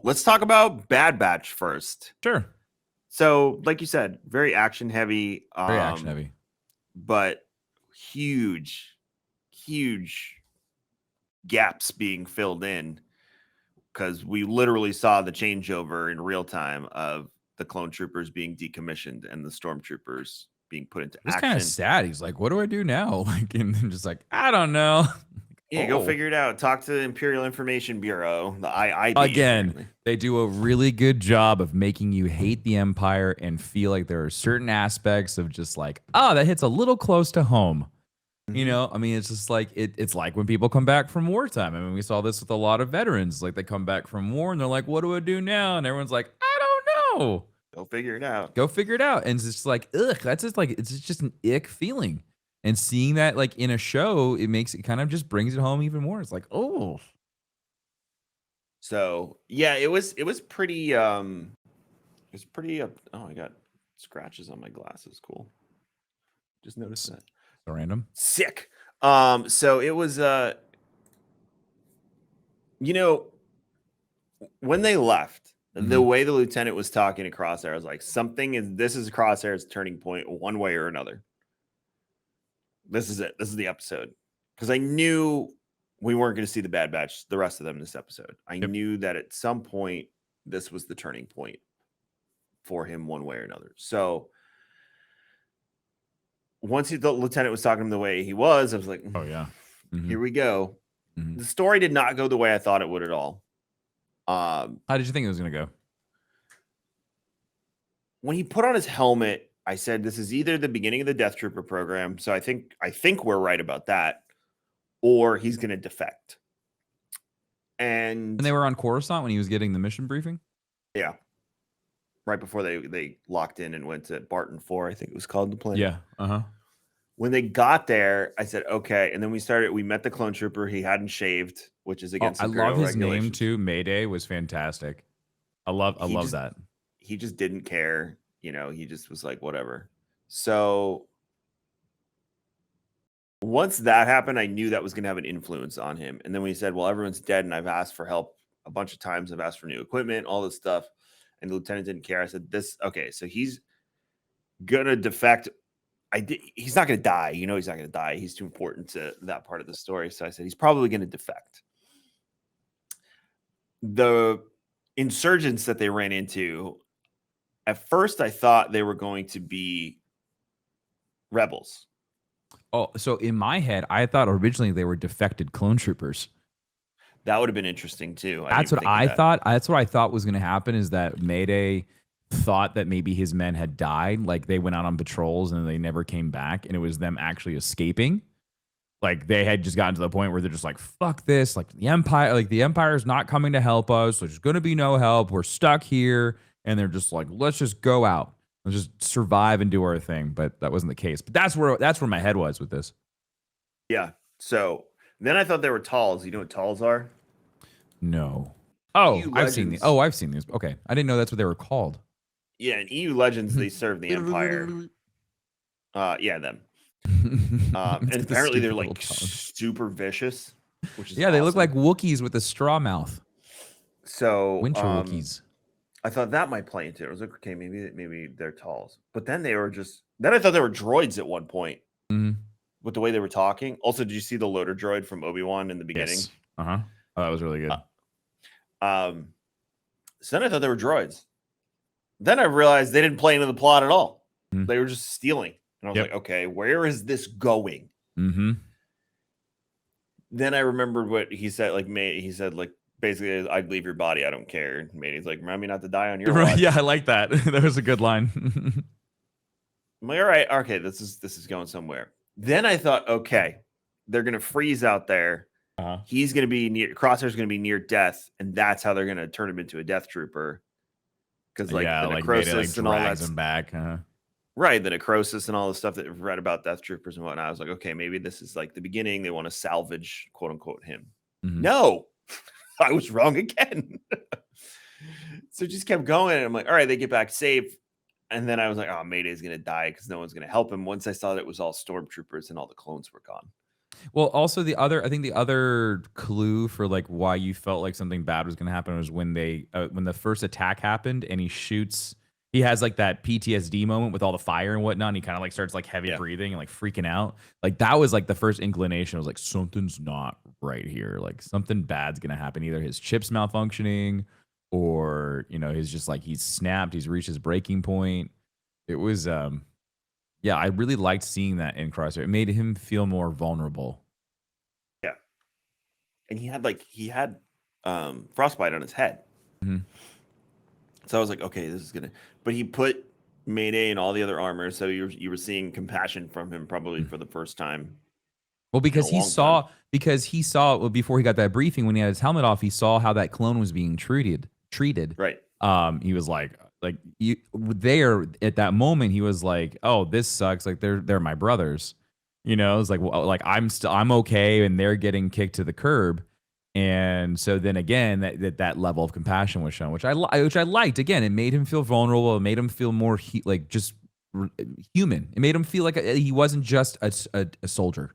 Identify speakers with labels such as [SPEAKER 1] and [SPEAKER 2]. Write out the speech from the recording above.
[SPEAKER 1] let's talk about Bad Batch first.
[SPEAKER 2] Sure.
[SPEAKER 1] So, like you said, very action heavy,
[SPEAKER 2] Very action heavy.
[SPEAKER 1] but huge, huge gaps being filled in because we literally saw the changeover in real time of the clone troopers being decommissioned and the stormtroopers being put into
[SPEAKER 2] It was kind of
[SPEAKER 1] action.
[SPEAKER 2] sad. He's like, "What do I do now?" Like, and I'm just like, "I don't know."
[SPEAKER 1] Yeah, go figure it out. Talk to the Imperial Information Bureau, the IIB.
[SPEAKER 2] Again,
[SPEAKER 1] Apparently.
[SPEAKER 2] they do a really good job of making you hate the Empire and feel like there are certain aspects of just like, oh, that hits a little close to home. You know, I mean, it's just like it's like when people come back from wartime. I mean, we saw this with a lot of veterans. Like they come back from war and they're like, "What do I do now?" And everyone's like, "I don't know."
[SPEAKER 1] Go figure it out.
[SPEAKER 2] Go figure it out. And it's just like, ugh, that's just like it's just an ick feeling. And seeing that like in a show, it kind of just brings it home even more. It's like, oh,
[SPEAKER 1] So yeah, it was pretty oh, I got scratches on my glasses. Cool. Just noticed that.
[SPEAKER 2] so random.
[SPEAKER 1] Sick. So it was you know, when they left, the way the lieutenant was talking to Crosshair, I was like, this is Crosshair's turning point one way or another. This is it. This is the episode. Because I knew we weren't going to see the Bad Batch, the rest of them in this episode. I knew that at some point, this was the turning point for him one way or another. So once the lieutenant was talking to him the way he was, I was like,
[SPEAKER 2] oh yeah,
[SPEAKER 1] here we go. The story did not go the way I thought it would at all.
[SPEAKER 2] How did you think it was going to go?
[SPEAKER 1] When he put on his helmet, I said, this is either the beginning of the Death Trooper program. So I think we're right about that. Or he's going to defect. And
[SPEAKER 2] they were on Coruscant when he was getting the mission briefing?
[SPEAKER 1] Yeah. Right before they locked in and went to Barton 4, I think it was called, the plane.
[SPEAKER 2] Yeah. Uh-huh.
[SPEAKER 1] When they got there, I said, okay. And then we met the clone trooper. He hadn't shaved, which is against Imperial
[SPEAKER 2] I love his
[SPEAKER 1] regulations.
[SPEAKER 2] name too. Mayday was fantastic. I love that.
[SPEAKER 1] He just didn't care. You know, he just was like, whatever. So once that happened, I knew that was going to have an influence on him. And then when he said, well, everyone's dead and I've asked for help a bunch of times. I've asked for new equipment, all this stuff. And the lieutenant didn't care. I said, okay, so he's going to defect. He's not going to die. You know, he's not going to die. He's too important to that part of the story. So I said, he's probably going to defect. The insurgents that they ran into, at first I thought they were going to be rebels.
[SPEAKER 2] Oh, so in my head, I thought originally they were defected clone troopers.
[SPEAKER 1] That would have been interesting too.
[SPEAKER 2] That's what I thought. That's what I thought was going to happen, is that Mayday thought that maybe his men had died. Like they went out on patrols and they never came back. And it was them actually escaping. Like they had just gotten to the point where they're just like, fuck this. Like the Empire is not coming to help us. There's going to be no help. We're stuck here. And they're just like, let's just go out. Let's just survive and do our thing. But that wasn't the case. But that's where my head was with this.
[SPEAKER 1] Yeah. So then I thought they were talls. You know what talls are?
[SPEAKER 2] No. Oh, I've seen these. Oh, I've seen these. Okay. I didn't know that's what they were called.
[SPEAKER 1] Yeah, in EU Legends, they serve the Empire. Yeah, them. And apparently they're like super vicious, which is
[SPEAKER 2] they look like Wookiees with a straw mouth.
[SPEAKER 1] So
[SPEAKER 2] winter Wookiees.
[SPEAKER 1] I thought that might play into it. I was like, okay, maybe they're talls. But then I thought they were droids at one point with the way they were talking. Also, did you see the loader droid from Obi-Wan in the beginning?
[SPEAKER 2] Yes. Uh-huh. Oh, that was really good.
[SPEAKER 1] So then I thought they were droids. Then I realized they didn't play into the plot at all. They were just stealing. And I was like, okay, where is this going?
[SPEAKER 2] Then
[SPEAKER 1] I remembered what he said. He said, basically, I'd leave your body. I don't care. And he's like, remind me not to die on your watch.
[SPEAKER 2] Yeah, I like that. That was a good line.
[SPEAKER 1] I'm like, all right, okay, this is going somewhere. Then I thought, okay, they're going to freeze out there. He's going to be Crosshair's going to be near death. And that's how they're going to turn him into a death trooper. Because the necrosis and all that.
[SPEAKER 2] Him back.
[SPEAKER 1] Right, the necrosis and all the stuff that we've read about death troopers and whatnot. I was like, okay, maybe this is like the beginning. They want to salvage, quote unquote, him. No, I was wrong again. So just kept going. And I'm like, all right, they get back safe. And then I was like, oh, Mayday's going to die because no one's going to help him. Once I saw that it was all stormtroopers and all the clones were gone.
[SPEAKER 2] Well, also I think the other clue for like why you felt like something bad was going to happen was when the first attack happened and he has like that PTSD moment with all the fire and whatnot. And he kind of like starts like heavy
[SPEAKER 1] Yeah.
[SPEAKER 2] breathing and like freaking out. Like that was like the first inclination. I was like, something's not right here. Like something bad's going to happen. Either his chips malfunctioning or, he's just like, he's snapped. He's reached his breaking point. It was, yeah, I really liked seeing that in Crosshair. It made him feel more vulnerable.
[SPEAKER 1] Yeah. And he had frostbite on his head.
[SPEAKER 2] Mhm.
[SPEAKER 1] So I was like, okay, this is gonna. But he put Mayday and all the other armor, so you were seeing compassion from him probably for the first time
[SPEAKER 2] Well,
[SPEAKER 1] in a long time.
[SPEAKER 2] because he saw well, before he got that briefing when he had his helmet off, he saw how that clone was being treated.
[SPEAKER 1] Right.
[SPEAKER 2] He was like you there at that moment. He was like, "Oh, this sucks. Like they're my brothers." It's like I'm okay, and they're getting kicked to the curb. And so then again, that level of compassion was shown, which I liked. Again, it made him feel vulnerable. It made him feel more like just human. It made him feel like he wasn't just a soldier.